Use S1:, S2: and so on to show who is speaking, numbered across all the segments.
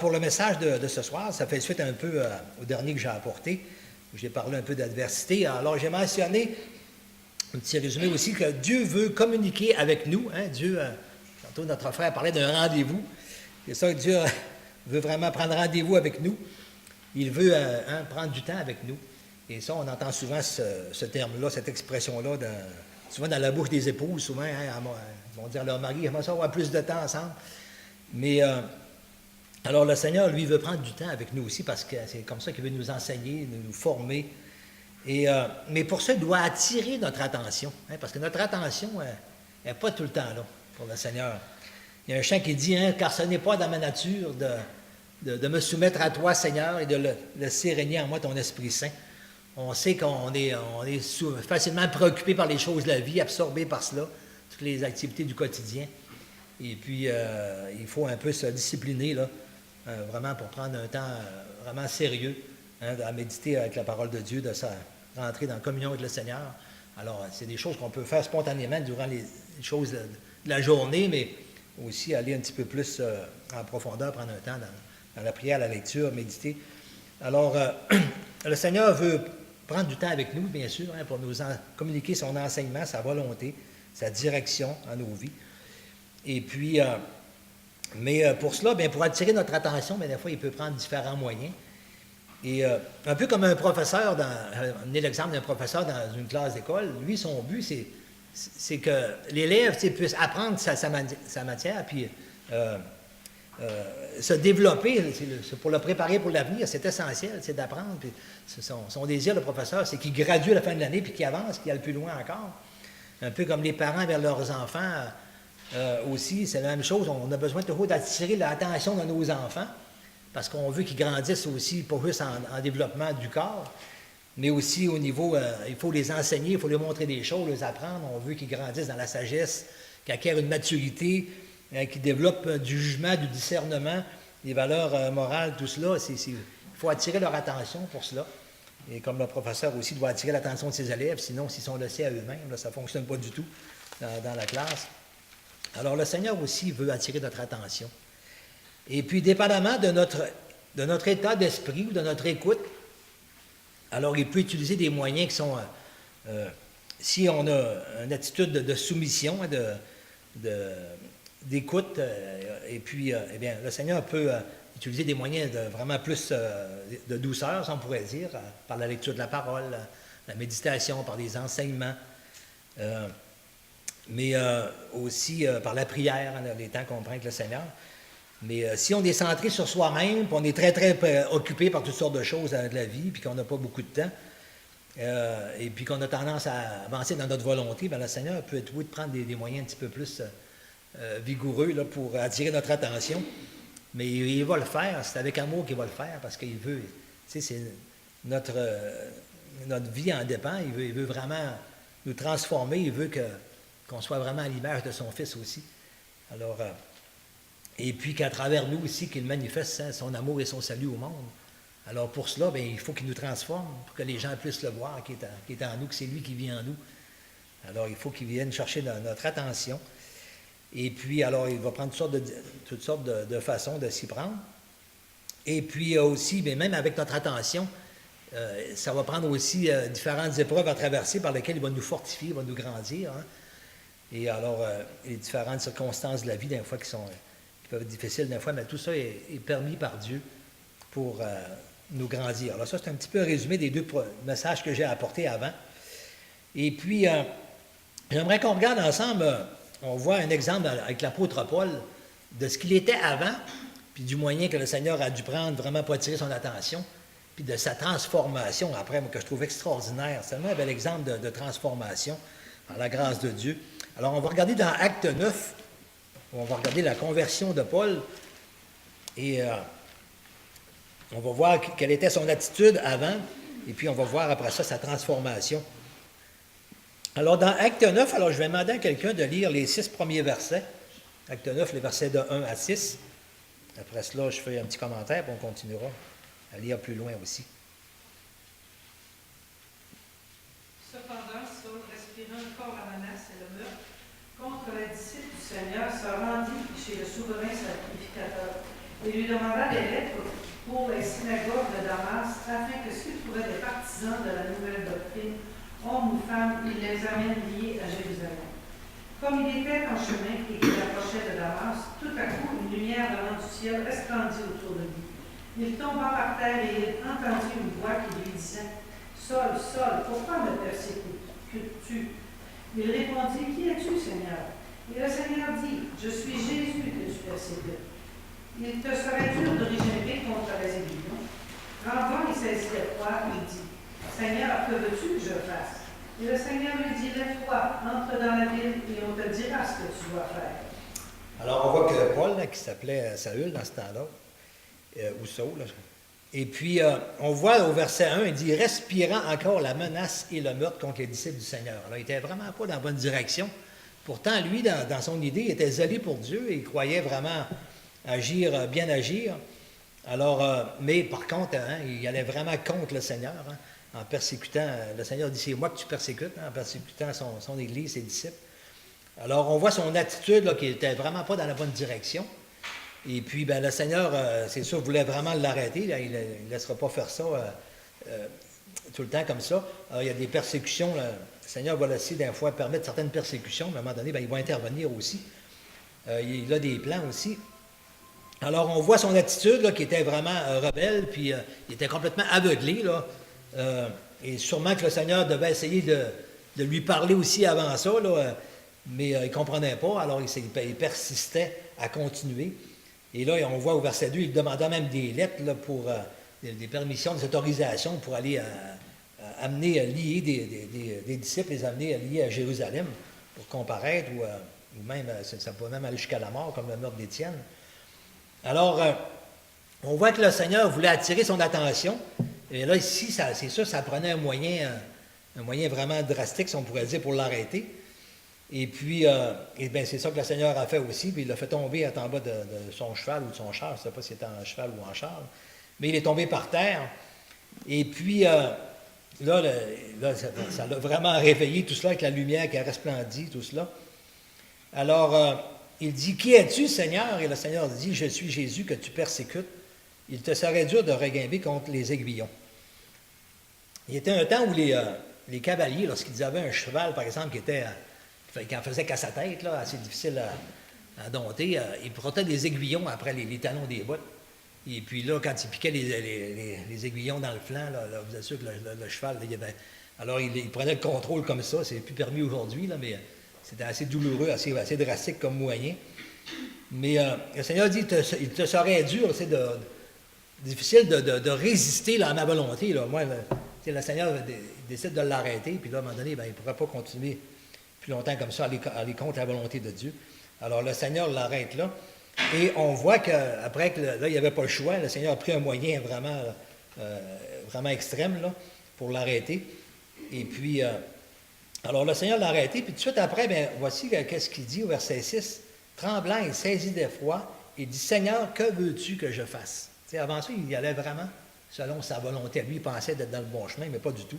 S1: Pour le message de ce soir, ça fait suite un peu au dernier que j'ai apporté, où j'ai parlé un peu d'adversité. Alors, j'ai mentionné un petit résumé aussi que Dieu veut communiquer avec nous. Hein? Dieu, tantôt notre frère parlait d'un rendez-vous. C'est ça que Dieu veut vraiment prendre rendez-vous avec nous. Il veut prendre du temps avec nous. Et ça, on entend souvent ce terme-là, cette expression-là, souvent dans la bouche des épouses, souvent, hein, ils vont dire à leur mari, on va avoir plus de temps ensemble. Mais alors, le Seigneur, lui, veut prendre du temps avec nous aussi parce que c'est comme ça qu'il veut nous enseigner, nous former. Mais pour ça, il doit attirer notre attention. Hein, parce que notre attention n'est pas tout le temps là pour le Seigneur. Il y a un chant qui dit, car ce n'est pas dans ma nature de me soumettre à toi, Seigneur, et de laisser régner en moi ton Esprit Saint. On sait qu'on est facilement préoccupé par les choses de la vie, absorbé par cela, toutes les activités du quotidien. Et puis, il faut un peu se discipliner, là. Vraiment pour prendre un temps vraiment sérieux, hein, à méditer avec la parole de Dieu, de rentrer dans la communion avec le Seigneur. Alors, c'est des choses qu'on peut faire spontanément durant les choses de la journée, mais aussi aller un petit peu plus en profondeur, prendre un temps dans la prière, la lecture, méditer. Alors, le Seigneur veut prendre du temps avec nous, bien sûr, hein, pour nous communiquer son enseignement, sa volonté, sa direction dans nos vies. Et puis, mais pour cela, bien, pour attirer notre attention, bien, des fois, il peut prendre différents moyens. Et un peu comme un professeur, amener l'exemple d'un professeur dans une classe d'école, lui, son but, c'est que l'élève puisse apprendre sa matière, puis se développer, c'est pour le préparer pour l'avenir, c'est essentiel, c'est d'apprendre. Puis son désir, le professeur, c'est qu'il gradue à la fin de l'année, puis qu'il avance, qu'il aille plus loin encore. Un peu comme les parents vers leurs enfants. Aussi, c'est la même chose. On a besoin toujours d'attirer l'attention de nos enfants parce qu'on veut qu'ils grandissent aussi, pas juste en développement du corps, mais aussi au niveau, il faut les enseigner, il faut leur montrer des choses, les apprendre. On veut qu'ils grandissent dans la sagesse, qu'ils acquièrent une maturité, qu'ils développent du jugement, du discernement, des valeurs morales, tout cela. Il faut attirer leur attention pour cela. Et comme le professeur aussi doit attirer l'attention de ses élèves, sinon, s'ils sont laissés à eux-mêmes, là, ça ne fonctionne pas du tout dans la classe. Alors, le Seigneur aussi veut attirer notre attention. Et puis, dépendamment de notre état d'esprit ou de notre écoute, alors il peut utiliser des moyens qui sont, si on a une attitude de soumission, d'écoute, et puis, eh bien, le Seigneur peut utiliser des moyens de vraiment plus de douceur, ça on pourrait dire, par la lecture de la parole, la méditation, par des enseignements. Mais aussi par la prière, les temps qu'on prend avec le Seigneur. Mais si on est centré sur soi-même, puis on est très, très occupé par toutes sortes de choses de la vie, puis qu'on n'a pas beaucoup de temps, et puis qu'on a tendance à avancer dans notre volonté, bien, le Seigneur peut être de prendre des moyens un petit peu plus vigoureux là, pour attirer notre attention. Mais il va le faire, c'est avec amour qu'il va le faire, parce qu'il veut, tu sais, c'est notre vie en dépend, il veut vraiment nous transformer, il veut qu'on soit vraiment à l'image de son Fils aussi. Alors, et puis qu'à travers nous aussi, qu'il manifeste son amour et son salut au monde. Alors pour cela, bien, il faut qu'il nous transforme, pour que les gens puissent le voir, qui est en nous, que c'est lui qui vit en nous. Alors il faut qu'il vienne chercher notre attention. Et puis, alors, il va prendre toutes sortes de façons de s'y prendre. Et puis aussi, bien, même avec notre attention, ça va prendre aussi différentes épreuves à traverser par lesquelles il va nous fortifier, il va nous grandir. Hein. Et alors, les différentes circonstances de la vie, des fois, qui peuvent être difficiles, des fois, mais tout ça est permis par Dieu pour nous grandir. Alors ça, c'est un petit peu un résumé des deux messages que j'ai apportés avant. Et puis, j'aimerais qu'on regarde ensemble, on voit un exemple avec l'apôtre Paul de ce qu'il était avant, puis du moyen que le Seigneur a dû prendre vraiment pour attirer son attention, puis de sa transformation après, moi, que je trouve extraordinaire. C'est tellement un bel exemple de transformation par la grâce de Dieu. Alors, on va regarder dans Acte 9, on va regarder la conversion de Paul, et on va voir quelle était son attitude avant, et puis on va voir après ça sa transformation. Alors, dans Acte 9, alors je vais demander à quelqu'un de lire les 6 premiers versets. Acte 9, les versets de 1 à 6. Après cela, je fais un petit commentaire, puis on continuera à lire plus loin aussi.
S2: Cependant, Saul, respirant encore la menace et le meurtre contre les disciples du Seigneur, se rendit chez le souverain sacrificateur et lui demanda des lettres pour les synagogues de Damas, afin que s'il trouvait des partisans de la nouvelle doctrine, hommes ou femmes, il les amène liés à Jérusalem. Comme il était en chemin et qu'il approchait de Damas, tout à coup, une lumière venant du ciel resplendit autour de lui. Il tomba par terre et il entendit une voix qui lui disait « Saul, Saul, pourquoi me persécutes-tu » Il répondit « Qui es-tu, Seigneur » Et le Seigneur dit « Je suis Jésus que tu persécutes. Il te serait dur de régimber contre les aiguillons. » Rendant, il saisit le poids et dit « Seigneur, que veux-tu que je fasse » Et le Seigneur lui dit « Lève-toi, entre dans la ville et on te dira ce que tu dois faire. »
S1: Alors, on voit que Paul, là, qui s'appelait Saül dans ce temps-là, ou Saul, là. Et puis, on voit au verset 1, il dit « Respirant encore la menace et le meurtre contre les disciples du Seigneur. » Alors, il n'était vraiment pas dans la bonne direction. Pourtant, lui, dans son idée, il était zélé pour Dieu et il croyait vraiment agir, bien agir. Alors, mais par contre, il allait vraiment contre le Seigneur, en persécutant. Le Seigneur dit « C'est moi que tu persécutes », en persécutant son Église, ses disciples. Alors, on voit son attitude là, qui n'était vraiment pas dans la bonne direction. Et puis, ben, le Seigneur, c'est sûr, voulait vraiment l'arrêter. Là, il ne laissera pas faire ça tout le temps comme ça. Alors, il y a des persécutions. Là. Le Seigneur va aussi, des fois, permettre certaines persécutions. Mais à un moment donné, ben, il va intervenir aussi. Il a des plans aussi. Alors, on voit son attitude là, qui était vraiment rebelle, puis il était complètement aveuglé. Là, et sûrement que le Seigneur devait essayer de lui parler aussi avant ça, là, mais il ne comprenait pas. Alors, il persistait à continuer. Et là, on voit au verset 2, il demanda même des lettres là, pour des permissions, des autorisations pour aller amener, lier des disciples, les amener liés à Jérusalem pour comparaître, ou même, ça peut même aller jusqu'à la mort, comme le meurtre d'Étienne. Alors, on voit que le Seigneur voulait attirer son attention. Et là, ici, c'est sûr, ça prenait un moyen vraiment drastique, si on pourrait dire, pour l'arrêter. Et puis, c'est ça que le Seigneur a fait aussi, puis il l'a fait tomber en bas de son cheval ou de son char, je ne sais pas si c'était en cheval ou en char, mais il est tombé par terre. Et puis, là, ça l'a vraiment réveillé, tout cela, avec la lumière qui a resplendi, tout cela. Alors, il dit, « Qui es-tu, Seigneur? » Et le Seigneur dit, « Je suis Jésus que tu persécutes. Il te serait dur de regimber contre les aiguillons. » Il y était un temps où les cavaliers, lorsqu'ils avaient un cheval, par exemple, qui en faisait qu'à sa tête, là, assez difficile à dompter, il portait des aiguillons après les talons des bottes. Et puis là, quand il piquait les aiguillons dans le flanc, là, vous êtes sûr que le cheval, là, alors il prenait le contrôle comme ça. C'est plus permis aujourd'hui, là, mais c'était assez douloureux, assez drastique comme moyen. Mais le Seigneur dit, il te serait dur, difficile de résister là, à ma volonté. Là. Moi, le Seigneur décide de l'arrêter, puis là, à un moment donné, ben, il ne pourra pas continuer plus longtemps comme ça, aller contre la volonté de Dieu. Alors, le Seigneur l'arrête là. Et on voit qu'après que là, il n'y avait pas le choix, le Seigneur a pris un moyen vraiment extrême là, pour l'arrêter. Et puis, alors le Seigneur l'a arrêté, puis tout de suite après, bien, voici qu'est-ce qu'il dit au verset 6. Tremblant et saisi d'effroi, il dit, « Seigneur, que veux-tu que je fasse? » T'sais, avant ça, il y allait vraiment selon sa volonté. Lui, il pensait d'être dans le bon chemin, mais pas du tout.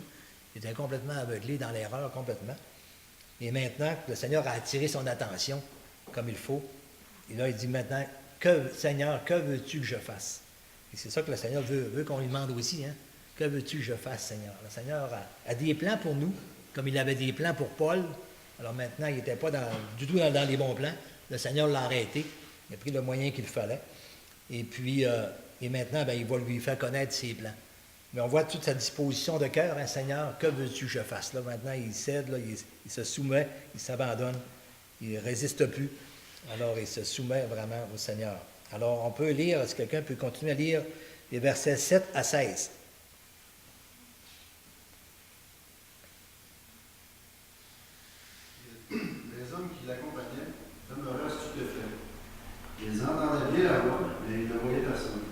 S1: Il était complètement aveuglé, dans l'erreur complètement. Et maintenant, le Seigneur a attiré son attention comme il faut. Et là, il dit maintenant, Seigneur, que veux-tu que je fasse? Et c'est ça que le Seigneur veut qu'on lui demande aussi. Hein? Que veux-tu que je fasse, Seigneur? Le Seigneur a des plans pour nous, comme il avait des plans pour Paul. Alors maintenant, il n'était pas du tout dans les bons plans. Le Seigneur l'a arrêté. Il a pris le moyen qu'il fallait. Et puis, et maintenant, il va lui faire connaître ses plans. Mais on voit toute sa disposition de cœur. Hein, Seigneur, que veux-tu que je fasse? Là, maintenant, il cède, là, il se soumet, il s'abandonne. Il ne résiste plus. Alors, il se soumet vraiment au Seigneur. Alors, on peut lire, est-ce que quelqu'un peut continuer à lire les versets 7 à 16?
S3: Les hommes qui l'accompagnaient demeuraient stupéfaits. Ils entendaient bien la voix, mais ils ne voyaient personne.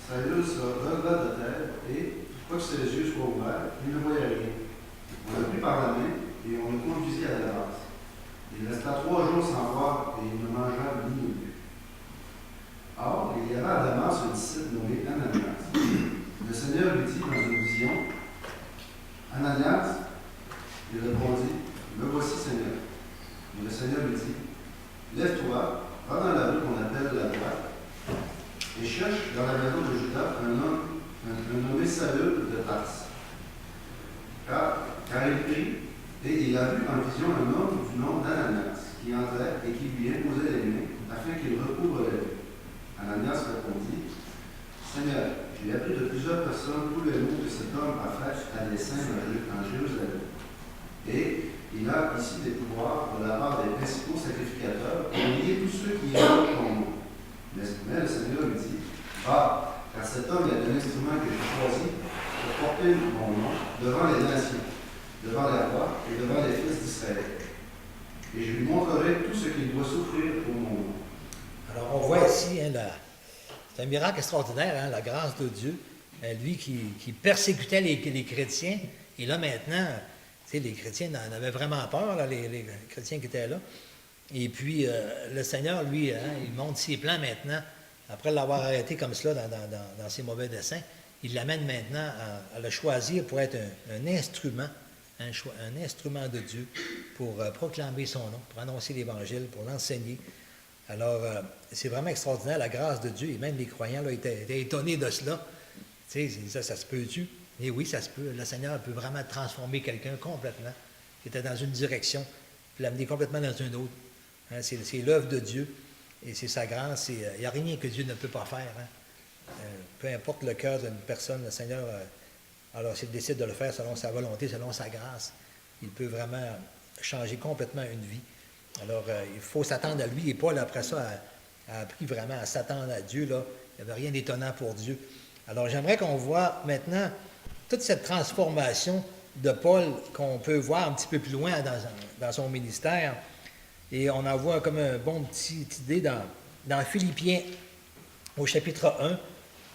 S3: Saül se releva de terre et, quoique ses yeux soient ouverts, il ne voyait rien. On le prit par la main et on le conduisit à la base. Il resta 3 jours sans voir et il ne mangea ni ne but. Or, il y avait à Damas un disciple nommé Ananias. Le Seigneur lui dit dans une vision, Ananias, il répondit, me voici, Seigneur. Et le Seigneur lui dit, lève-toi, va dans la rue qu'on appelle la droite, et cherche dans la maison de Juda un homme, un nommé Saül de Tarse. Car il prie, et il a vu en vision un homme du nom d'Ananias, qui entrait et qui lui imposait les mains, afin qu'il recouvre les mains. Ananias répondit, Seigneur, j'ai appris de plusieurs personnes tous les maux que cet homme a fait à des saints en Jérusalem. Et il a ici des pouvoirs de la part des principaux sacrificateurs pour lier tous ceux qui évoquent ton nom. Mais le Seigneur lui dit, va, car cet homme est un instrument que j'ai choisi pour porter mon nom devant les nations, devant les rois et devant les fils d'Israël. Et je lui montrerai tout ce qu'il doit souffrir pour mon nom.
S1: Alors, on voit ici, hein, c'est un miracle extraordinaire, hein, la grâce de Dieu. Lui qui persécutait les chrétiens, et là maintenant, les chrétiens en avaient vraiment peur, là, les chrétiens qui étaient là. Et puis, le Seigneur, lui, hein, il montre ses plans maintenant, après l'avoir arrêté comme cela dans ses mauvais desseins, il l'amène maintenant à le choisir pour être un instrument, un instrument de Dieu pour proclamer son nom, pour annoncer l'Évangile, pour l'enseigner. Alors, c'est vraiment extraordinaire, la grâce de Dieu, et même les croyants là, étaient étonnés de cela. Tu sais, ça se peut-tu? Et oui, ça se peut. Le Seigneur peut vraiment transformer quelqu'un complètement, qui était dans une direction, puis l'amener complètement dans une autre. Hein, c'est l'œuvre de Dieu, et c'est sa grâce. Il n'y a rien que Dieu ne peut pas faire. Hein. Peu importe le cœur d'une personne, le Seigneur, alors s'il décide de le faire selon sa volonté, selon sa grâce, il peut vraiment changer complètement une vie. Alors, il faut s'attendre à lui, et Paul, après ça, a appris vraiment à s'attendre à Dieu. Là. Il n'y avait rien d'étonnant pour Dieu. Alors, j'aimerais qu'on voit maintenant toute cette transformation de Paul qu'on peut voir un petit peu plus loin dans son ministère. Et on en voit comme une bonne petite idée dans Philippiens, au chapitre 1.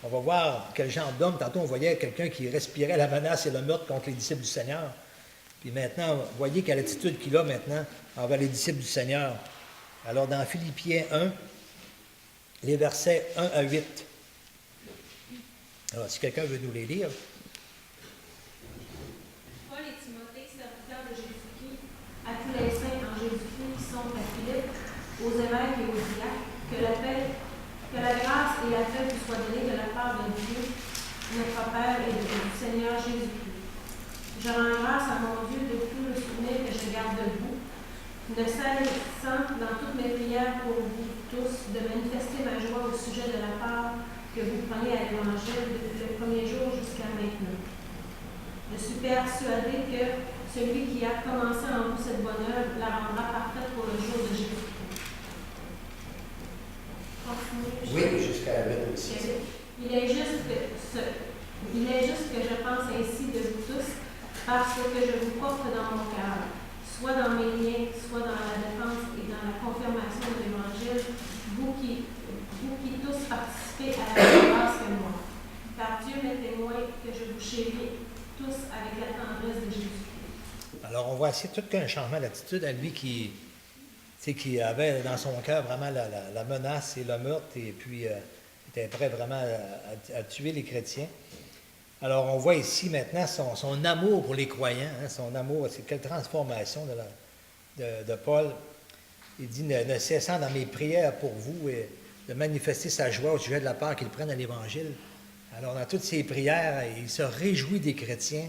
S1: On va voir quel genre d'homme. Tantôt, on voyait quelqu'un qui respirait la menace et le meurtre contre les disciples du Seigneur. Puis maintenant, vous voyez quelle attitude qu'il a maintenant envers les disciples du Seigneur. Alors, dans Philippiens 1, les versets 1 à 8. Alors, si quelqu'un veut nous les lire.
S4: Paul et Timothée, serviteurs de Jésus-Christ, à tous les saints en Jésus-Christ qui sont à Philippe, aux évêques et aux diacres, que la grâce et la paix vous soient données de la part de Dieu, notre Père et du Seigneur Jésus-Christ. Je rends grâce à mon Dieu de tout le souvenir que je garde de vous, ne cessant dans toutes mes prières pour vous tous de manifester ma joie au sujet de la part que vous prenez à l'Évangile depuis le premier jour jusqu'à maintenant. Je suis persuadé que celui qui a commencé en vous cette bonne œuvre la rendra parfaite pour le jour de Jésus-Christ.
S1: Oui, jusqu'à la 8 aussi.
S4: Il est juste que je pense ainsi de vous tous, parce que je vous porte dans mon cœur, soit dans mes liens, soit dans la défense et dans la confirmation de l'Évangile, vous qui tous participez à la même grâce que moi. Car Dieu m'est témoin que je vous chéris tous avec la tendresse de Jésus-Christ.
S1: Alors, on voit ici tout qu'un changement d'attitude à lui qui avait dans son cœur vraiment la menace et le meurtre, et puis était prêt vraiment à tuer les chrétiens. Alors, on voit ici maintenant son amour pour les croyants, hein, son amour, c'est quelle transformation de Paul. Il dit, ne cessant dans mes prières pour vous, et de manifester sa joie au sujet de la part qu'ils prennent à l'Évangile. Alors, dans toutes ses prières, il se réjouit des chrétiens.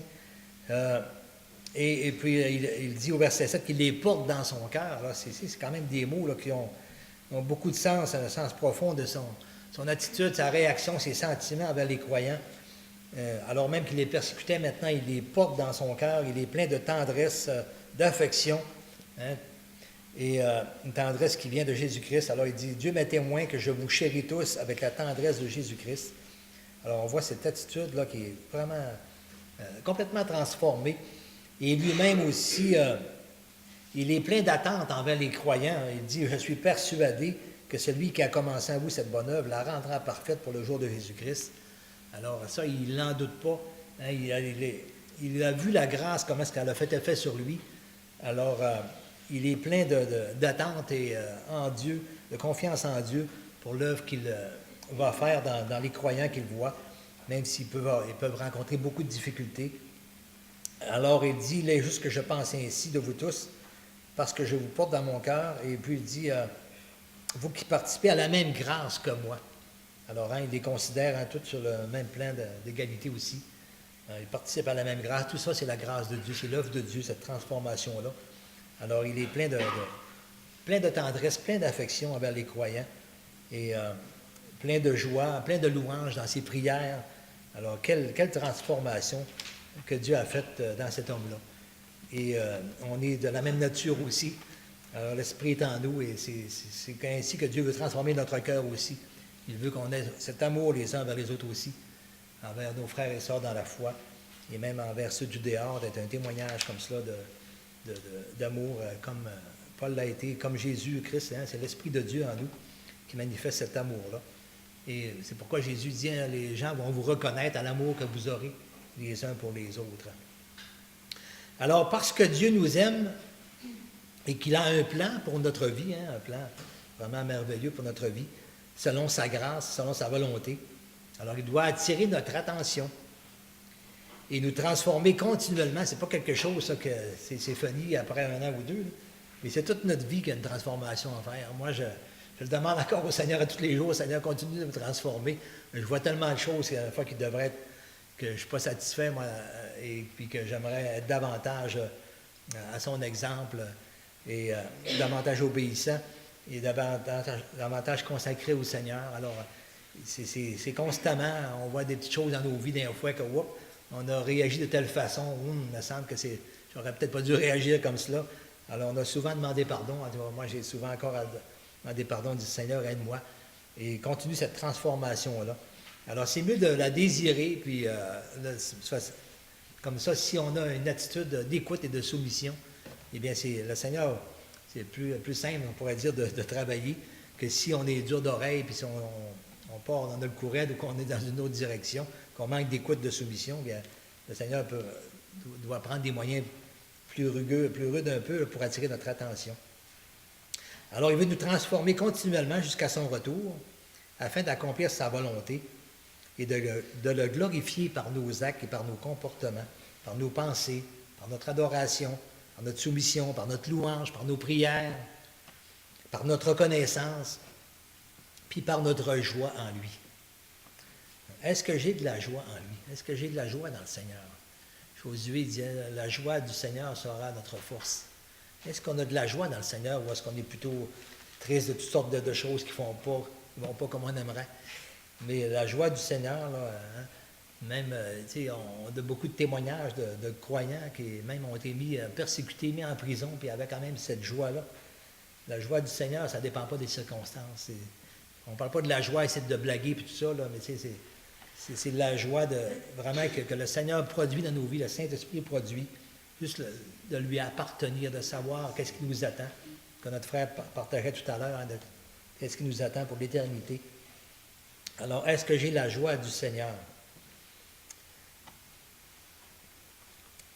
S1: Et puis, il dit au verset 7 qu'il les porte dans son cœur. Alors, c'est quand même des mots là, qui ont beaucoup de sens, un sens profond de son attitude, sa réaction, ses sentiments envers les croyants. Alors même qu'il les persécutait, maintenant, il les porte dans son cœur. Il est plein de tendresse, d'affection. Hein, et une tendresse qui vient de Jésus-Christ. Alors, il dit, Dieu m'est témoin que je vous chéris tous avec la tendresse de Jésus-Christ. Alors, on voit cette attitude-là qui est vraiment complètement transformée. Et lui-même aussi, il est plein d'attentes envers les croyants. Il dit, je suis persuadé que celui qui a commencé en vous cette bonne œuvre la rendra parfaite pour le jour de Jésus-Christ. Alors ça, il n'en doute pas. Hein, il a vu la grâce, comment est-ce qu'elle a fait effet sur lui. Alors, il est plein d'attentes et en Dieu, de confiance en Dieu pour l'œuvre qu'il va faire dans les croyants qu'il voit, même s'ils peuvent rencontrer beaucoup de difficultés. Alors, il dit, il est juste que je pense ainsi de vous tous, parce que je vous porte dans mon cœur. Et puis, il dit, vous qui participez à la même grâce que moi. Alors, il les considère tous sur le même plan d'égalité aussi. Ils participent à la même grâce. Tout ça, c'est la grâce de Dieu, c'est l'œuvre de Dieu, cette transformation-là. Alors, il est plein de tendresse, plein d'affection envers les croyants et plein de joie, plein de louanges dans ses prières. Alors, quelle transformation que Dieu a faite dans cet homme-là. Et on est de la même nature aussi. Alors, l'Esprit est en nous et c'est ainsi que Dieu veut transformer notre cœur aussi. Il veut qu'on ait cet amour les uns envers les autres aussi, envers nos frères et sœurs dans la foi, et même envers ceux du dehors, d'être un témoignage comme cela d'amour, comme Paul l'a été, comme Jésus, Christ, c'est l'Esprit de Dieu en nous qui manifeste cet amour-là. Et c'est pourquoi Jésus dit, les gens vont vous reconnaître à l'amour que vous aurez les uns pour les autres. Alors, parce que Dieu nous aime et qu'il a un plan pour notre vie, un plan vraiment merveilleux pour notre vie, selon sa grâce, selon sa volonté, alors il doit attirer notre attention et nous transformer continuellement. Ce n'est pas quelque chose ça, que c'est fini après 1 an ou 2, là, mais c'est toute notre vie qu'il y a une transformation à faire. Moi, je le demande encore au Seigneur à tous les jours. Seigneur, continue de me transformer. Je vois tellement de choses à la fois qui devraient être, que je ne suis pas satisfait, moi, et puis que j'aimerais être davantage à son exemple et davantage obéissant et davantage consacré au Seigneur. Alors, c'est constamment, on voit des petites choses dans nos vies, des fois que, on a réagi de telle façon, il me semble que j'aurais peut-être pas dû réagir comme cela. Alors, on a souvent demandé pardon. Moi, j'ai souvent encore demandé pardon, dit Seigneur, aide-moi. Et continue cette transformation-là. Alors, c'est mieux de la désirer, puis comme ça, si on a une attitude d'écoute et de soumission, eh bien, le Seigneur, c'est plus simple, on pourrait dire, de travailler que si on est dur d'oreille, puis si on part dans notre courant ou qu'on est dans une autre direction, qu'on manque d'écoute, de soumission, bien, le Seigneur doit prendre des moyens plus rudes un peu pour attirer notre attention. Alors, il veut nous transformer continuellement jusqu'à son retour, afin d'accomplir sa volonté et de le glorifier par nos actes et par nos comportements, par nos pensées, par notre adoration, par notre soumission, par notre louange, par nos prières, par notre reconnaissance, puis par notre joie en lui. Est-ce que j'ai de la joie en lui? Est-ce que j'ai de la joie dans le Seigneur? Josué dit, la joie du Seigneur sera notre force. Est-ce qu'on a de la joie dans le Seigneur ou est-ce qu'on est plutôt triste de toutes sortes de choses qui ne vont pas comme on aimerait? Mais la joie du Seigneur, là, même, on a beaucoup de témoignages de croyants qui même ont été persécutés, mis en prison, puis avaient quand même cette joie-là. La joie du Seigneur, ça ne dépend pas des circonstances. On ne parle pas de la joie, essayer de blaguer, puis tout ça, là, mais c'est la joie vraiment que le Seigneur produit dans nos vies, le Saint-Esprit produit, juste de lui appartenir, de savoir qu'est-ce qui nous attend, que notre frère partageait tout à l'heure, qu'est-ce qui nous attend pour l'éternité. Alors, est-ce que j'ai la joie du Seigneur?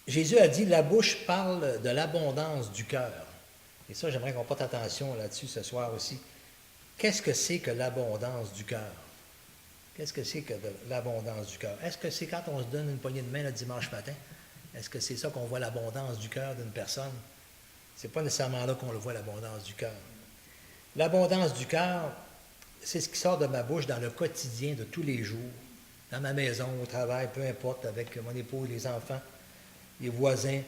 S1: Jésus a dit, la bouche parle de l'abondance du cœur. Et ça, j'aimerais qu'on porte attention là-dessus ce soir aussi. Qu'est-ce que c'est que l'abondance du cœur? Qu'est-ce que c'est que l'abondance du cœur? Est-ce que c'est quand on se donne une poignée de main le dimanche matin? Est-ce que c'est ça qu'on voit l'abondance du cœur d'une personne? Ce n'est pas nécessairement là qu'on le voit, l'abondance du cœur. L'abondance du cœur, c'est ce qui sort de ma bouche dans le quotidien de tous les jours, dans ma maison, au travail, peu importe, avec mon épouse, les enfants, les voisins,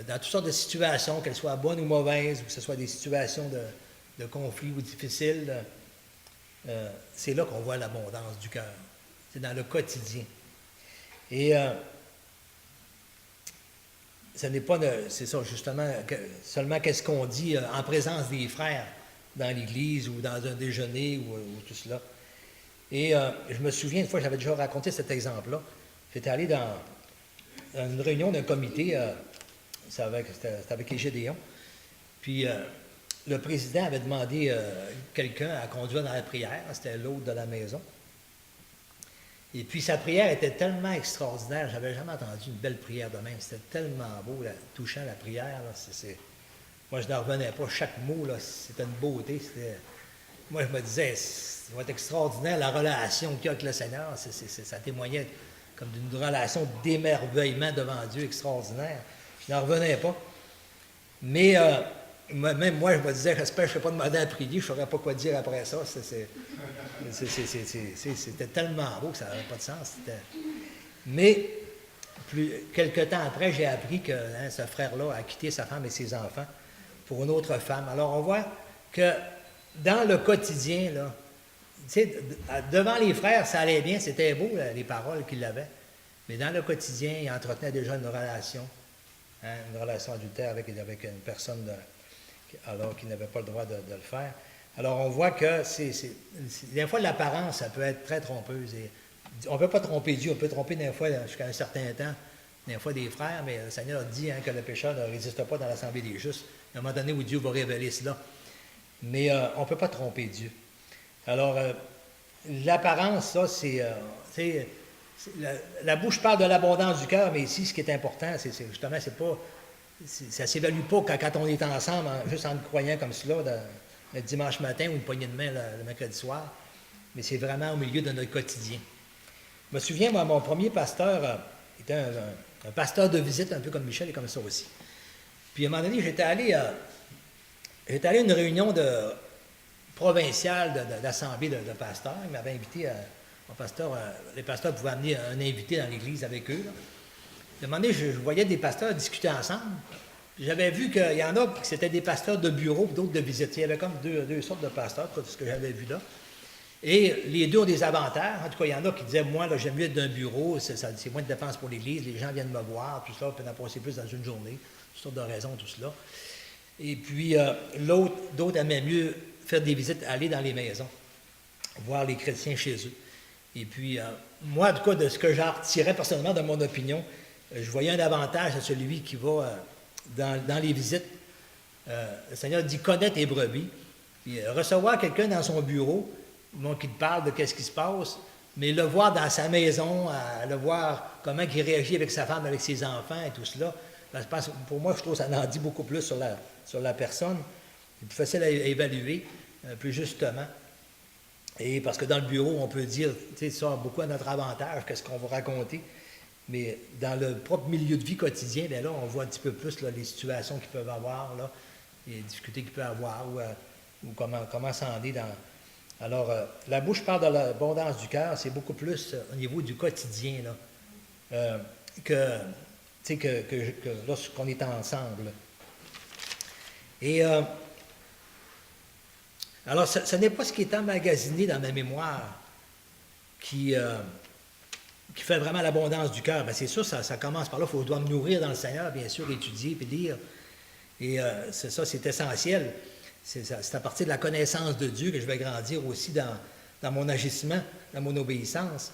S1: dans toutes sortes de situations, qu'elles soient bonnes ou mauvaises, ou que ce soit des situations de conflit ou difficiles, c'est là qu'on voit l'abondance du cœur. C'est dans le quotidien. Et ce n'est pas, c'est ça justement, seulement qu'est-ce qu'on dit en présence des frères dans l'Église ou dans un déjeuner ou tout cela. Et je me souviens, une fois, j'avais déjà raconté cet exemple-là. J'étais allé dans une réunion d'un comité, c'était avec les Gédéons, puis le président avait demandé quelqu'un à conduire dans la prière, c'était l'hôte de la maison. Et puis sa prière était tellement extraordinaire, j'avais jamais entendu une belle prière de même, c'était tellement beau, touchant la prière, là, moi je n'en revenais pas, chaque mot, là, c'était une beauté, moi je me disais, ça va être extraordinaire la relation qu'il y a avec le Seigneur, ça témoignait comme d'une relation d'émerveillement devant Dieu extraordinaire, je n'en revenais pas. Mais même moi, je me disais, j'espère que je ne serais pas demandé à prier, je ne saurais pas quoi dire après ça. C'était tellement beau que ça n'avait pas de sens. Mais, quelque temps après, j'ai appris que ce frère-là a quitté sa femme et ses enfants pour une autre femme. Alors, on voit que dans le quotidien, là, devant les frères, ça allait bien, c'était beau, là, les paroles qu'il avait. Mais dans le quotidien, il entretenait déjà une relation adultère avec une personne alors qu'il n'avait pas le droit de le faire. Alors, on voit que des fois, l'apparence, ça peut être très trompeuse. Et on ne peut pas tromper Dieu, on peut tromper des fois jusqu'à un certain temps, des fois des frères, mais le Seigneur dit que le pécheur ne résiste pas dans l'assemblée des justes. Il y a un moment donné où Dieu va révéler cela. Mais on ne peut pas tromper Dieu. Alors, l'apparence, ça, la bouche parle de l'abondance du cœur, mais ici, ce qui est important, justement, ça ne s'évalue pas quand on est ensemble, juste en croyant comme cela, le dimanche matin ou une poignée de main le mercredi soir, mais c'est vraiment au milieu de notre quotidien. Je me souviens, moi, mon premier pasteur était un pasteur de visite, un peu comme Michel et comme ça aussi. Puis à un moment donné, j'étais allé à une réunion provinciale d'assemblée de pasteurs. Ils m'avaient invité les pasteurs pouvaient amener un invité dans l'église avec eux. Là. À un moment donné, je voyais des pasteurs discuter ensemble. J'avais vu qu'il y en a qui c'était des pasteurs de bureau et d'autres de visite. Il y avait comme deux sortes de pasteurs, tout ce que j'avais vu là. Et les deux ont des avantages. En tout cas, il y en a qui disaient, moi, là, j'aime mieux être d'un bureau, c'est moins de dépenses pour l'église, les gens viennent me voir, tout ça, puis en passer plus dans une journée, toutes sortes de raisons, tout cela. Et puis, d'autres aimaient mieux faire des visites, aller dans les maisons, voir les chrétiens chez eux. Et puis, moi, en tout cas, de ce que j'en retirais personnellement de mon opinion, je voyais un avantage à celui qui va dans les visites. Le Seigneur dit connaître tes brebis. Puis, recevoir quelqu'un dans son bureau, qui te parle de qu'est-ce qui se passe, mais le voir dans sa maison, le voir comment il réagit avec sa femme, avec ses enfants et tout cela, pour moi, je trouve que ça en dit beaucoup plus sur la personne. C'est plus facile à évaluer, plus justement. Et parce que dans le bureau, on peut dire, tu sais, ça beaucoup à notre avantage, qu'est-ce qu'on va raconter. Mais dans le propre milieu de vie quotidien, bien là, on voit un petit peu plus là, les situations qu'ils peuvent avoir, là, les difficultés qu'ils peuvent avoir, ou comment ça en est dans... Alors, la bouche parle de l'abondance du cœur, c'est beaucoup plus au niveau du quotidien, là, que lorsqu'on est ensemble. Et... alors, ce n'est pas ce qui est emmagasiné dans ma mémoire qui fait vraiment l'abondance du cœur. Bien, c'est sûr, ça commence par là. Il doit me nourrir dans le Seigneur, bien sûr, étudier puis lire. Et c'est essentiel. C'est à partir de la connaissance de Dieu que je vais grandir aussi dans mon agissement, dans mon obéissance.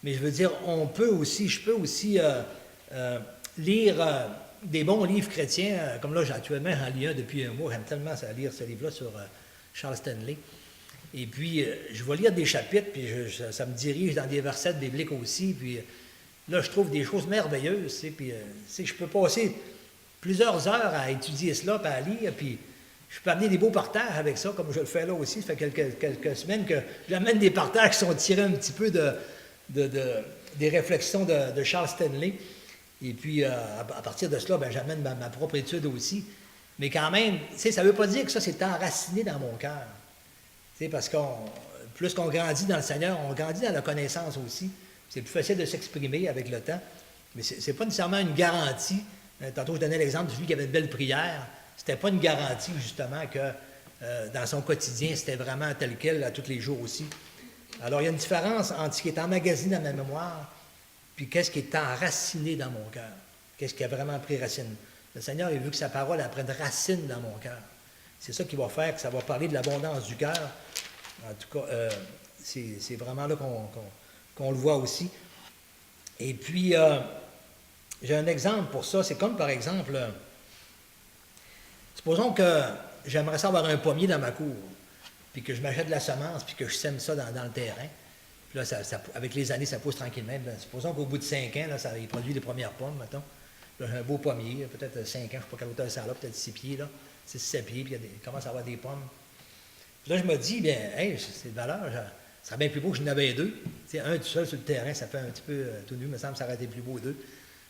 S1: Mais je veux dire, je peux aussi lire des bons livres chrétiens, comme là, actuellement, j'en lis un depuis un mois. J'aime tellement lire ce livre-là sur Charles Stanley. Et puis, je vais lire des chapitres, puis ça me dirige dans des versets bibliques aussi. Puis là, je trouve des choses merveilleuses. Puis, je peux passer plusieurs heures à étudier cela, puis à lire, puis je peux amener des beaux partages avec ça, comme je le fais là aussi. Ça fait quelques semaines que j'amène des partages qui sont tirés un petit peu des réflexions de Charles Stanley. Et puis, à partir de cela, j'amène ma propre étude aussi. Mais quand même, ça ne veut pas dire que ça, c'est enraciné dans mon cœur. Parce que plus qu'on grandit dans le Seigneur, on grandit dans la connaissance aussi. C'est plus facile de s'exprimer avec le temps. Mais ce n'est pas nécessairement une garantie. Tantôt, je donnais l'exemple de celui qui avait une belle prière. C'était pas une garantie, justement, que dans son quotidien, c'était vraiment tel quel à tous les jours aussi. Alors, il y a une différence entre ce qui est emmagasiné dans ma mémoire puis qu'est-ce qui est enraciné dans mon cœur. Qu'est-ce qui a vraiment pris racine. Le Seigneur, il veut que sa parole prenne racine dans mon cœur. C'est ça qui va faire que ça va parler de l'abondance du cœur. En tout cas, c'est vraiment là qu'on le voit aussi. Et puis, j'ai un exemple pour ça. C'est comme, par exemple, supposons que j'aimerais ça avoir un pommier dans ma cour, puis que je m'achète de la semence, puis que je sème ça dans le terrain. Puis là, avec les années, ça pousse tranquillement. Supposons qu'au bout de 5 ans, là, il produit les premières pommes, mettons. Là, j'ai un beau pommier, peut-être 5 ans, je ne sais pas quelle hauteur ça a là, peut-être 6 pieds, là. 6-7 pieds, puis il commence à avoir des pommes. Puis là, je me dis, bien, hey, c'est de valeur, ça serait bien plus beau que je n'avais deux. Tu sais, un tout seul sur le terrain, ça fait un petit peu tout nu, il me semble que ça aurait été plus beau deux.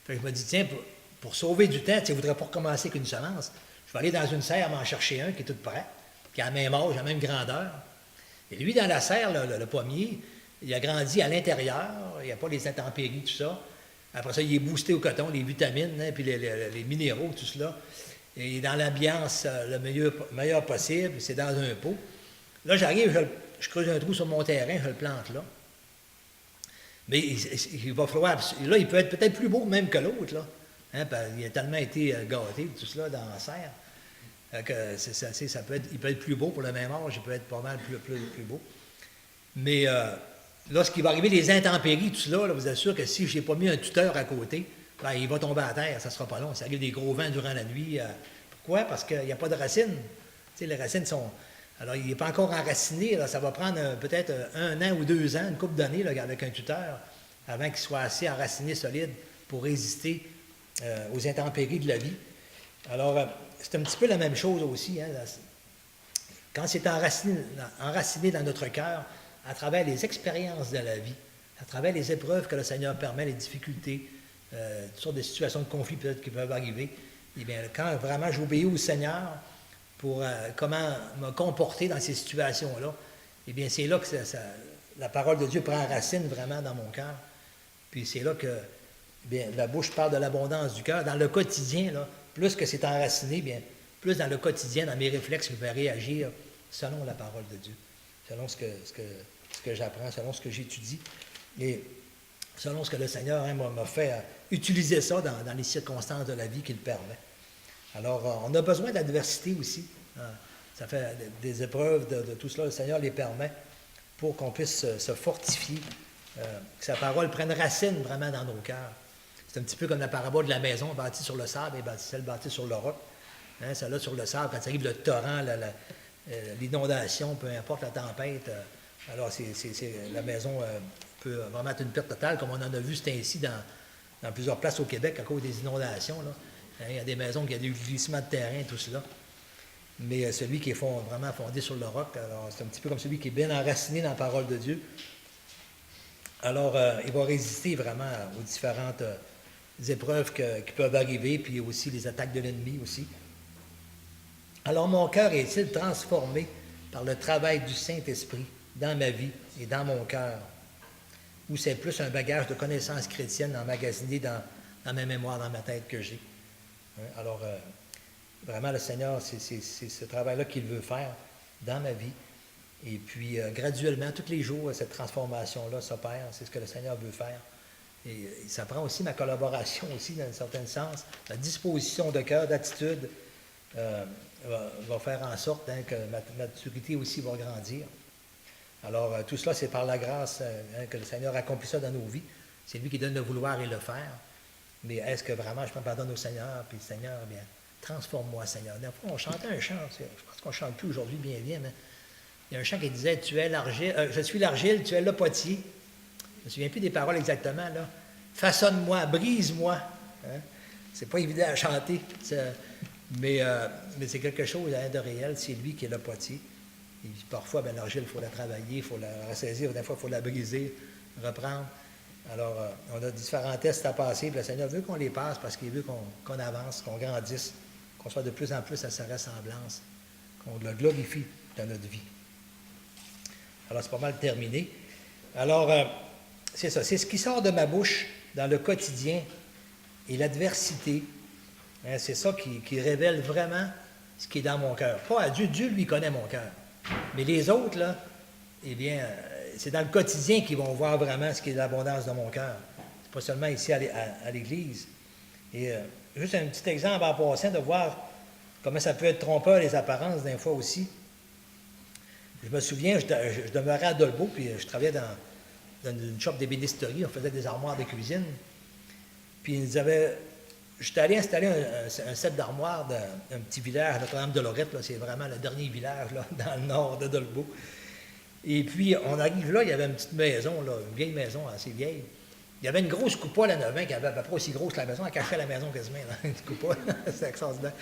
S1: Fait que je me dis, tiens, pour sauver du temps, tu ne voudrais pas recommencer qu'une semence. Je vais aller dans une serre m'en chercher un qui est tout prêt, qui a la même âge, la même grandeur. Et lui, dans la serre, le pommier, il a grandi à l'intérieur, il n'y a pas les intempéries, tout ça. Après ça, il est boosté au coton, les vitamines, hein, puis les minéraux, tout cela. Et dans l'ambiance le meilleur possible, c'est dans un pot. Là, j'arrive, je creuse un trou sur mon terrain, je le plante là. Mais il va falloir. Là, il peut être peut-être plus beau même que l'autre, là. Hein, il a tellement été gâté, tout cela, dans la serre. Que il peut être plus beau pour le même âge, il peut être pas mal plus beau. Mais lorsqu'il va arriver les intempéries, tout cela, là, vous assure que si je n'ai pas mis un tuteur à côté, ben, il va tomber à terre, ça ne sera pas long. Ça arrive des gros vents durant la nuit. Pourquoi? Parce qu'il n'y a pas de racines. Tu sais, les racines sont. Alors, il n'est pas encore enraciné. Là, ça va prendre peut-être 1 an ou 2 ans, une couple d'années là, avec un tuteur, avant qu'il soit assez enraciné, solide, pour résister aux intempéries de la vie. Alors, c'est un petit peu la même chose aussi. Hein, quand c'est enraciné dans notre cœur, à travers les expériences de la vie, à travers les épreuves que le Seigneur permet, les difficultés, toutes sortes de situations de conflit peut-être qui peuvent arriver, eh bien, quand vraiment j'obéis au Seigneur pour comment me comporter dans ces situations-là, eh bien, c'est là que la parole de Dieu prend racine vraiment dans mon cœur. Puis c'est là que bien, la bouche parle de l'abondance du cœur. Dans le quotidien, là, plus que c'est enraciné, bien, plus dans le quotidien, dans mes réflexes, je vais réagir selon la parole de Dieu, selon ce que j'apprends, selon ce que j'étudie, et selon ce que le Seigneur m'a fait utiliser ça dans les circonstances de la vie qu'il permet. Alors, on a besoin d'adversité aussi. Ça fait des épreuves de tout cela, le Seigneur les permet pour qu'on puisse se fortifier, que sa parole prenne racine vraiment dans nos cœurs. C'est un petit peu comme la parabole de la maison bâtie sur le sable et celle bâtie sur le roc. Hein, celle-là sur le sable, quand arrive le torrent, l'inondation, peu importe la tempête, alors la maison peut vraiment être une perte totale, comme on en a vu, c'est ainsi dans plusieurs places au Québec à cause des inondations. Là. Hein, il y a des maisons qui ont des glissements de terrain, tout cela. Mais celui qui est vraiment fondé sur le roc, alors c'est un petit peu comme celui qui est bien enraciné dans la parole de Dieu. Alors, il va résister vraiment aux différentes épreuves qui peuvent arriver, puis aussi les attaques de l'ennemi aussi. Alors, mon cœur est-il transformé par le travail du Saint-Esprit dans ma vie et dans mon cœur? Ou c'est plus un bagage de connaissances chrétiennes emmagasiné dans ma mémoire, dans ma tête que j'ai? Hein? Alors, vraiment, le Seigneur, c'est ce travail-là qu'il veut faire dans ma vie. Et puis, graduellement, tous les jours, cette transformation-là s'opère. C'est ce que le Seigneur veut faire. Et ça prend aussi ma collaboration aussi, dans un certain sens. La disposition de cœur, d'attitude va faire en sorte que ma maturité aussi va grandir. Alors, tout cela, c'est par la grâce que le Seigneur accomplit ça dans nos vies. C'est lui qui donne le vouloir et le faire. Mais est-ce que vraiment je me pardonne au Seigneur, puis le Seigneur, bien, transforme-moi, Seigneur. Des fois, on chantait un chant, je pense qu'on ne chante plus aujourd'hui bien, mais il y a un chant qui disait « Tu es l'argile, je suis l'argile, tu es le potier ». Je ne me souviens plus des paroles exactement, là. « Façonne-moi, brise-moi hein? ». C'est pas évident à chanter, mais c'est quelque chose de réel, c'est lui qui est le potier. Et parfois, ben, l'argile, il faut la travailler, il faut la ressaisir, des fois, il faut la briser, reprendre. Alors, on a différents tests à passer, puis le Seigneur veut qu'on les passe parce qu'il veut qu'on avance, qu'on grandisse, qu'on soit de plus en plus à sa ressemblance, qu'on le glorifie dans notre vie. Alors, c'est pas mal terminé. Alors, c'est ça, c'est ce qui sort de ma bouche dans le quotidien et l'adversité. Hein, c'est ça qui révèle vraiment ce qui est dans mon cœur. Pas à Dieu, Dieu lui connaît mon cœur. Mais les autres, là, eh bien, c'est dans le quotidien qu'ils vont voir vraiment ce qui est l'abondance de mon cœur. C'est pas seulement ici à l'Église. Et juste un petit exemple en passant de voir comment ça peut être trompeur, les apparences, des fois aussi. Je me souviens, je demeurais à Dolbeau, puis je travaillais dans une shop d'ébénisterie, on faisait des armoires de cuisine. Puis j'étais allé installer un set d'armoires d'un petit village à Notre-Dame-de-Lorette, c'est vraiment le dernier village là, dans le nord de Dolbeau. Et puis, on arrive là, il y avait une petite maison, là, une vieille maison assez vieille. Il y avait une grosse coupole en avant qui avait à peu près aussi grosse que la maison, elle cachait la maison quasiment, là, une coupole, c'est extraordinaire.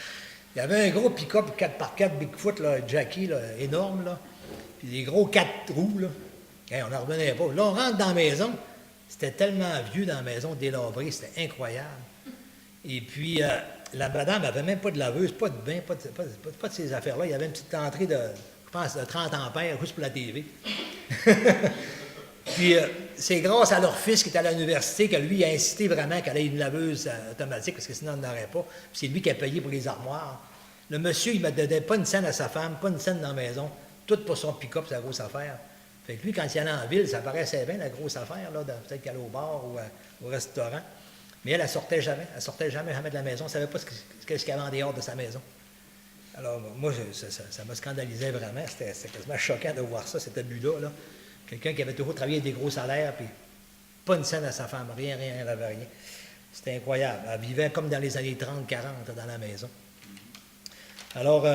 S1: Il y avait un gros pick-up 4x4 Bigfoot, là, Jackie, là, énorme, là. Puis des gros 4 roues, là. Hey, on n'en revenait pas. Là, on rentre dans la maison. C'était tellement vieux dans la maison, délabré, c'était incroyable. Et puis, la madame n'avait même pas de laveuse, pas de bain, pas de ces affaires-là. Il y avait une petite entrée de, je pense, de 30 ampères juste pour la TV. Puis, c'est grâce à leur fils qui était à l'université que lui a incité vraiment qu'elle ait une laveuse automatique, parce que sinon, on n'aurait pas. Puis, c'est lui qui a payé pour les armoires. Le monsieur, il ne donnait pas une scène à sa femme, pas une scène dans la maison, tout pour son pick-up, sa grosse affaire. Fait que lui, quand il allait en ville, ça paraissait bien, la grosse affaire, là, peut-être qu'elle allait au bar ou au restaurant. Mais elle sortait jamais. Elle sortait jamais de la maison. Elle ne savait pas ce qu'il y avait en dehors de sa maison. Alors, moi, ça me scandalisait vraiment. C'était quasiment choquant de voir ça, cet abus-là. Là. Quelqu'un qui avait toujours travaillé avec des gros salaires, puis pas une scène à sa femme, rien, elle n'avait rien. C'était incroyable. Elle vivait comme dans les années 30, 40 dans la maison. Alors,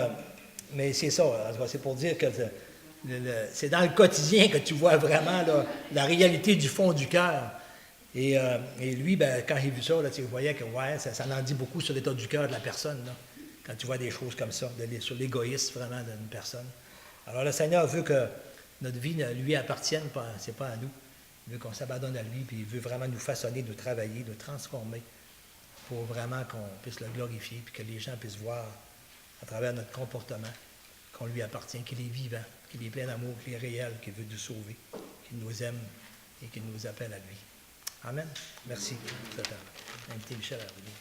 S1: mais c'est ça. C'est pour dire que c'est dans le quotidien que tu vois vraiment là, la réalité du fond du cœur. Et lui, ben, quand il a vu ça, là, tu voyais que ouais, ça en dit beaucoup sur l'état du cœur de la personne. Là, quand tu vois des choses comme ça, sur l'égoïsme vraiment d'une personne. Alors le Seigneur veut que notre vie ne lui appartienne, c'est pas à nous. Il veut qu'on s'abandonne à lui, puis il veut vraiment nous façonner, nous travailler, nous transformer pour vraiment qu'on puisse le glorifier, puis que les gens puissent voir à travers notre comportement qu'on lui appartient, qu'il est vivant, qu'il est plein d'amour, qu'il est réel, qu'il veut nous sauver, qu'il nous aime et qu'il nous appelle à lui. Amen. Merci. Invité Michel à revenir.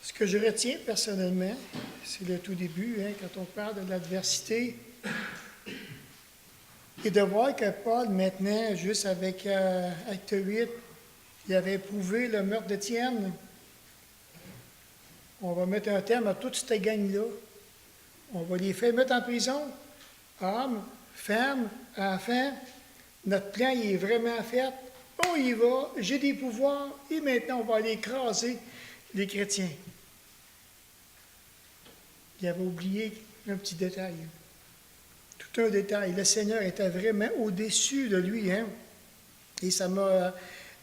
S5: Ce que je retiens personnellement, c'est le tout début, hein, quand on parle de l'adversité, et de voir que Paul, maintenant, juste avec Acte 8, il avait éprouvé le meurtre d'Étienne. On va mettre un terme à toute cette gang-là. On va les faire mettre en prison. Hommes, femmes, enfants. Notre plan, il est vraiment fait. On y va, j'ai des pouvoirs, et maintenant, on va aller écraser les chrétiens. Il avait oublié un petit détail. Tout un détail. Le Seigneur était vraiment au-dessus de lui. Hein? Et ça m'a...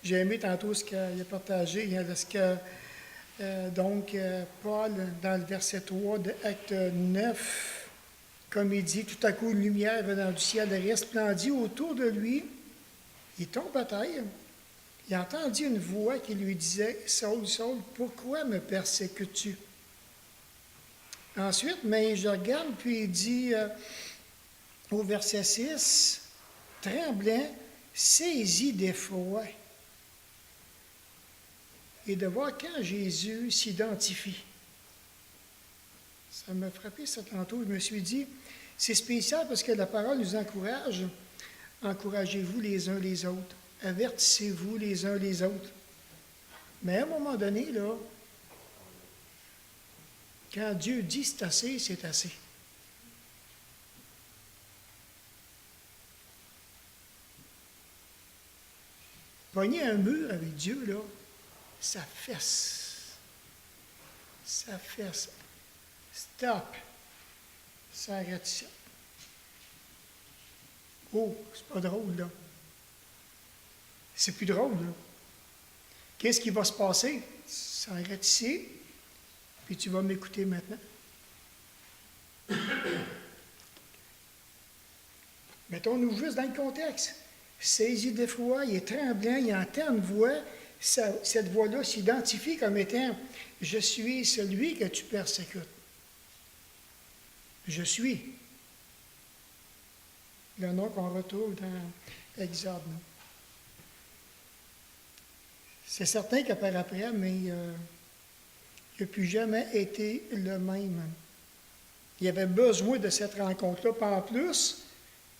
S5: J'ai aimé tantôt ce qu'il a partagé. Hein, Paul, dans le verset 3 de Acte 9, comme il dit, tout à coup, une lumière venant du ciel resplendit autour de lui. Il tombe à terre. Il a entendu une voix qui lui disait, « Saul, Saul, pourquoi me persécutes-tu? » Ensuite, mais je regarde, puis il dit au verset 6, « Tremblant, saisi d'effroi. » Et de voir quand Jésus s'identifie. Ça m'a frappé ça tantôt. Je me suis dit, c'est spécial parce que la parole nous encourage. Encouragez-vous les uns les autres. Avertissez-vous les uns les autres. Mais à un moment donné, là, quand Dieu dit c'est assez, c'est assez. Pogner un mur avec Dieu, là, ça fesse. Ça fesse. Stop. Ça arrête ça. Oh, c'est pas drôle, là. C'est plus drôle, là. Qu'est-ce qui va se passer? Ça arrête ici, puis tu vas m'écouter maintenant. Mettons-nous juste dans le contexte. Saisi d'effroi, il est tremblant, il entend une voix. Cette voix-là s'identifie comme étant « Je suis celui que tu persécutes. » Je suis. Le nom qu'on retrouve dans Exode. C'est certain que par après, mais il n'a plus jamais été le même. Il avait besoin de cette rencontre-là. Puis en plus,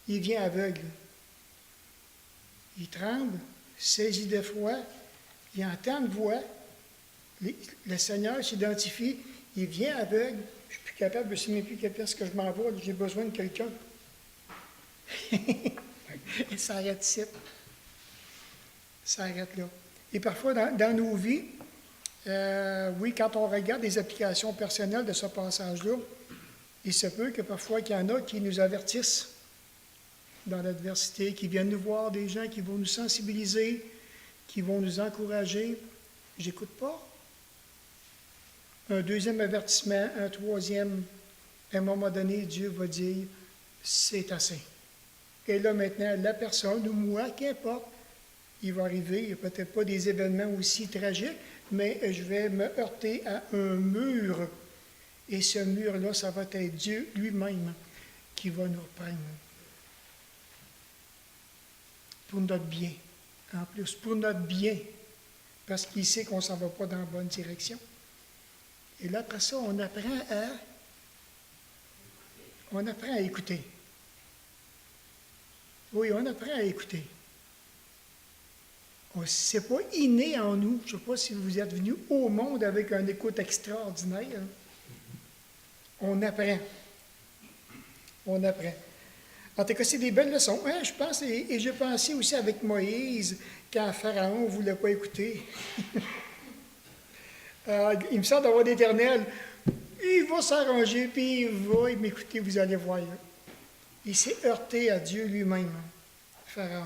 S5: il vient aveugle. Il tremble, saisi d'effroi, il entend une voix, le Seigneur s'identifie, il vient aveugle, je ne suis plus capable, je ne sais même plus qu'est-ce que je m'envoie, j'ai besoin de quelqu'un. Et ça arrête ici. Ça arrête là. Et parfois, dans nos vies, oui, quand on regarde les applications personnelles de ce passage-là, il se peut que parfois qu'il y en a qui nous avertissent dans l'adversité, qui viennent nous voir, des gens qui vont nous sensibiliser, qui vont nous encourager. J'écoute pas. Un deuxième avertissement, un troisième, à un moment donné, Dieu va dire, c'est assez. Et là, maintenant, la personne, ou moi, qu'importe, il va arriver, il n'y a peut-être pas des événements aussi tragiques, mais je vais me heurter à un mur. Et ce mur-là, ça va être Dieu lui-même qui va nous reprendre. Pour notre bien. En plus, pour notre bien. Parce qu'il sait qu'on ne s'en va pas dans la bonne direction. Et là, après ça, on apprend à écouter. Oui, on apprend à écouter. Ce n'est pas inné en nous. Je ne sais pas si vous êtes venus au monde avec une écoute extraordinaire. On apprend. On apprend. En tout cas, c'est des belles leçons. Hein, je pense, et j'ai pensé aussi avec Moïse, quand Pharaon ne voulait pas écouter. Il me semble d'avoir l'Éternel. Il va s'arranger, puis il va m'écouter, vous allez voir. Il s'est heurté à Dieu lui-même, Pharaon.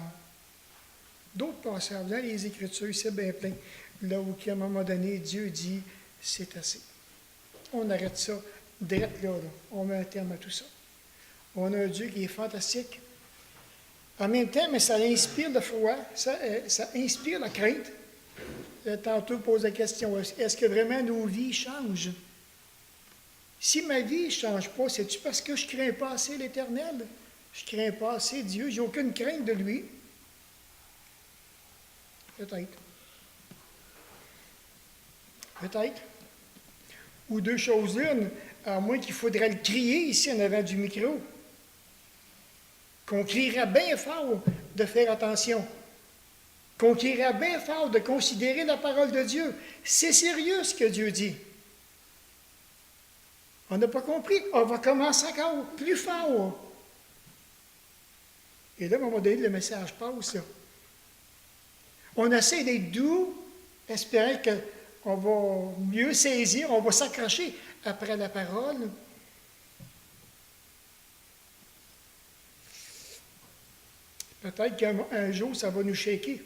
S5: D'autres passages dans les Écritures, c'est bien plein. Là où, à un moment donné, Dieu dit, c'est assez. On arrête ça, direct là. On met un terme à tout ça. On a un Dieu qui est fantastique. En même temps, mais ça inspire la foi, ça inspire la crainte. Tantôt, je pose la question, est-ce que vraiment nos vies changent? Si ma vie ne change pas, c'est-tu parce que je ne crains pas assez l'Éternel? Je ne crains pas assez Dieu, je n'ai aucune crainte de lui. Peut-être. Peut-être. Ou deux choses l'une, à moins qu'il faudrait le crier ici en avant du micro. Qu'on crierait bien fort de faire attention. Qu'on crierait bien fort de considérer la parole de Dieu. C'est sérieux ce que Dieu dit. On n'a pas compris. On va commencer encore plus fort. Et là, à un moment donné, le message passe. Là. On essaie d'être doux, espérant qu'on va mieux saisir, on va s'accrocher après la parole. Peut-être qu'un jour, ça va nous shaker.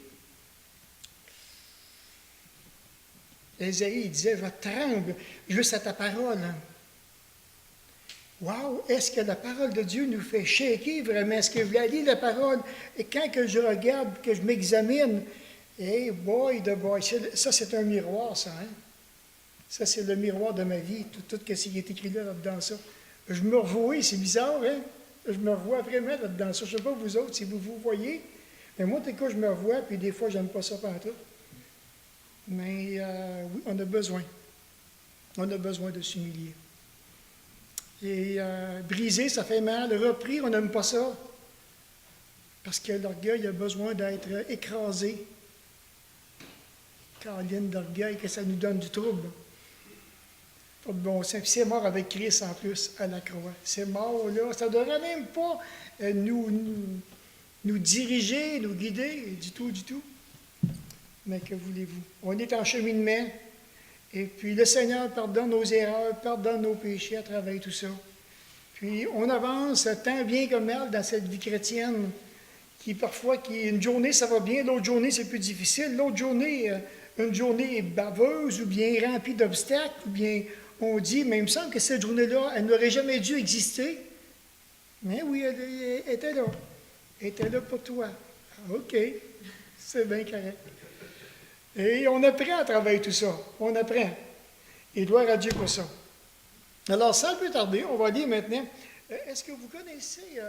S5: Ésaïe, il disait, je tremble juste à ta parole. Wow! Est-ce que la parole de Dieu nous fait shaker vraiment? Est-ce que je la lis, la parole? Et quand que je regarde, que je m'examine, hey boy, ça c'est un miroir, ça, hein? Ça, c'est le miroir de ma vie, tout ce qui est écrit là-dedans, ça. Je me revois, c'est bizarre, hein? Je me revois vraiment là-dedans, ça. Je ne sais pas vous autres, si vous vous voyez, mais moi, en tout cas, je me revois, puis des fois, je n'aime pas ça pantoute. Mais oui, on a besoin. On a besoin de s'humilier. Et briser, ça fait mal. Repris, on n'aime pas ça. Parce que l'orgueil a besoin d'être écrasé. Caroline d'orgueil, que ça nous donne du trouble. Pas de bon sens. Puis c'est mort avec Christ en plus à la croix. C'est mort là. Ça ne devrait même pas nous diriger, nous guider, du tout, du tout. Mais que voulez-vous? On est en cheminement. Et puis le Seigneur pardonne nos erreurs, pardonne nos péchés à travers tout ça. Puis on avance tant bien que mal dans cette vie chrétienne qui parfois, une journée ça va bien, l'autre journée c'est plus difficile, l'autre journée, une journée est baveuse ou bien remplie d'obstacles, ou bien on dit, mais il me semble que cette journée-là, elle n'aurait jamais dû exister. Mais oui, elle était là. Elle était là pour toi. OK, c'est bien correct. Et on apprend à travers tout ça. On apprend. Et gloire à Dieu pour ça. Alors, sans plus tarder, on va lire maintenant. Est-ce que vous connaissez